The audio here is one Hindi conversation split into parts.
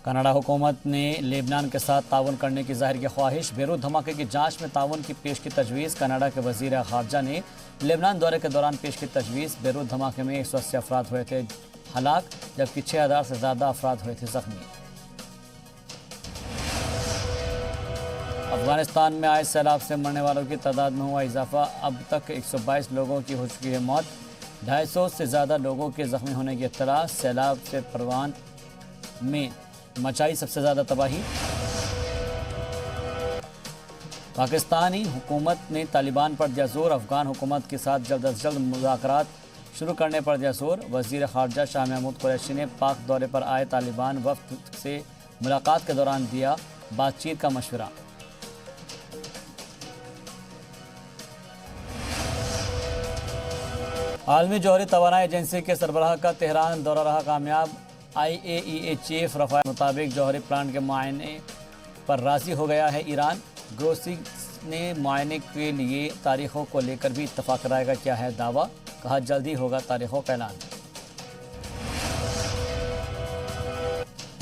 कनाडा हुकूमत ने लेबनान के साथ ताउन करने की जाहिर की ख्वाहिश। बेरूत धमाके की जांच में ताउन की पेश की तजवीज़। कनाडा के वज़ीर ख़ारजा ने लेबनान दौरे के दौरान पेश की तजवीज़। बेरूत धमाके में 180 अफराद हुए थे हलाक, जबकि 6000 से ज़्यादा अफराद हुए थे ज़ख्मी। अफगानिस्तान में आए सैलाब से मरने वालों की तादाद में हुआ इजाफा। अब तक 122 लोगों की हो चुकी है मौत, 250 से ज़्यादा लोगों के ज़ख्मी होने की इत्तला। सैलाब से परवान में मचाई सबसे ज़्यादा तबाही। पाकिस्तानी हुकूमत ने तालिबान पर दिया जोर। अफगान हुकूमत के साथ जल्द अज जल्द मुज़ाकरात शुरू करने पर दिया जोर। वज़ीर ख़ारजा शाह महमूद कुरैशी ने पाक दौरे पर आए तालिबान वफ़द से मुलाकात के दौरान दिया बातचीत का मशवरा। आलमी जौहरी तवानाई एजेंसी के सरबराह का तेहरान दौरा रहा कामयाब। IAEA चीफ रफ़ाए मुताबिक जौहरी प्लांट के मुआयने पर राज़ी हो गया है ईरान। ग्रोसी ने मुआयने के लिए तारीखों को लेकर भी इत्तफ़ाक़ कराएगा किया है दावा। कहा जल्दी होगा तारीखों का ऐलान।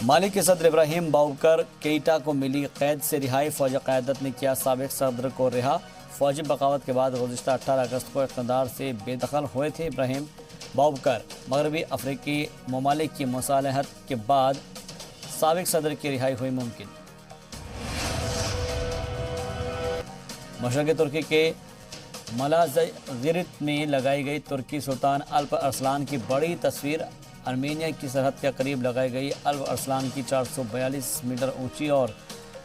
माली के सदर इब्राहिम बाउकर केइटा को मिली कैद से रिहाई। फ़ौजी क़यादत ने किया साबिक़ सदर को रिहा। फ़ौजी बगावत के बाद गुज़िश्ता 18 अगस्त को इक़्तिदार से बेदखल हुए थे इब्राहिम बाउकर। मगरबी अफ्रीकी ममालिक की मुसालहत के बाद साबिक़ सदर की रिहाई हुई मुमकिन। मशरक़ी तुर्की के मलाज़गिरित में लगाई गई तुर्की सुल्तान अल्प अरसलान की बड़ी तस्वीर। आर्मेनिया की सरहद के करीब लगाई गई अल्प अरसलान की 442 मीटर ऊंची और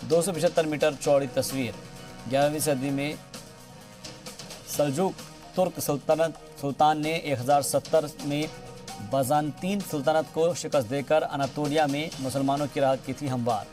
275 मीटर चौड़ी तस्वीर 11वीं सदी में सल्जुक तुर्क सुल्तान ने 1070 में बाज़ांतीन सुल्तानत को शिकस्त देकर अनातोलिया में मुसलमानों की राह की थी हमवार।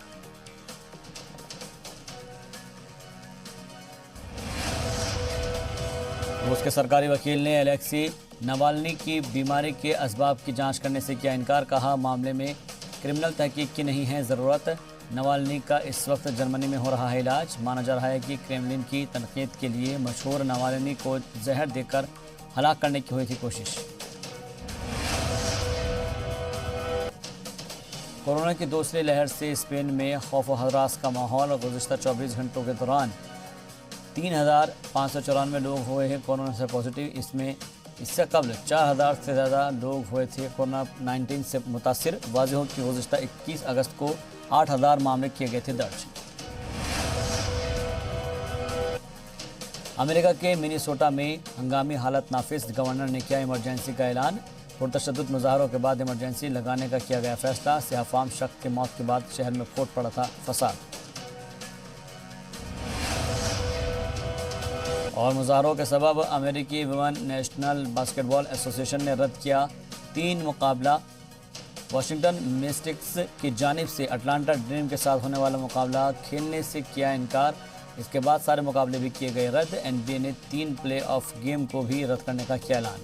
रूस के सरकारी वकील ने अलेक्सी नवाल्नी की बीमारी के असबाब की जांच करने से किया इनकार। कहा मामले में क्रिमिनल तहकीक की नहीं है ज़रूरत। नवाल्नी का इस वक्त जर्मनी में हो रहा है इलाज। माना जा रहा है कि क्रेमलिन की तनकीद के लिए मशहूर नवाल्नी को जहर देकर हलाक करने की हुई थी कोशिश। कोरोना की दूसरी लहर से स्पेन में खौफ व हरास का माहौल। गुज़िश्ता 24 घंटों के दौरान 3594 लोग हुए हैं कोरोना से पॉजिटिव। इससे कबल 4000 से ज़्यादा लोग हुए थे कोरोना 19 से मुतासिर। वाज़ेह हो कि गुज़िश्ता 21 अगस्त को 8000 मामले किए गए थे दर्ज। अमेरिका के मिनीसोटा में हंगामी हालत नाफिज। गवर्नर ने किया इमरजेंसी का ऐलान। पुरतशद्दुद मुजाहरों के बाद इमरजेंसी लगाने का किया गया फैसला। सियाफाम शख्स की मौत के बाद शहर में फूट पड़ा था फसाद। और मुजाहरों के सबब अमेरिकी वुमेन नेशनल बास्केटबॉल एसोसिएशन ने रद्द किया 3 मुकाबला। वाशिंगटन मिस्टिक्स की जानिब से अटलांटा ड्रीम के साथ होने वाला मुकाबला खेलने से किया इनकार। इसके बाद सारे मुकाबले भी किए गए रद्द। NBA ने 3 प्ले ऑफ गेम को भी रद्द करने का किया ऐलान।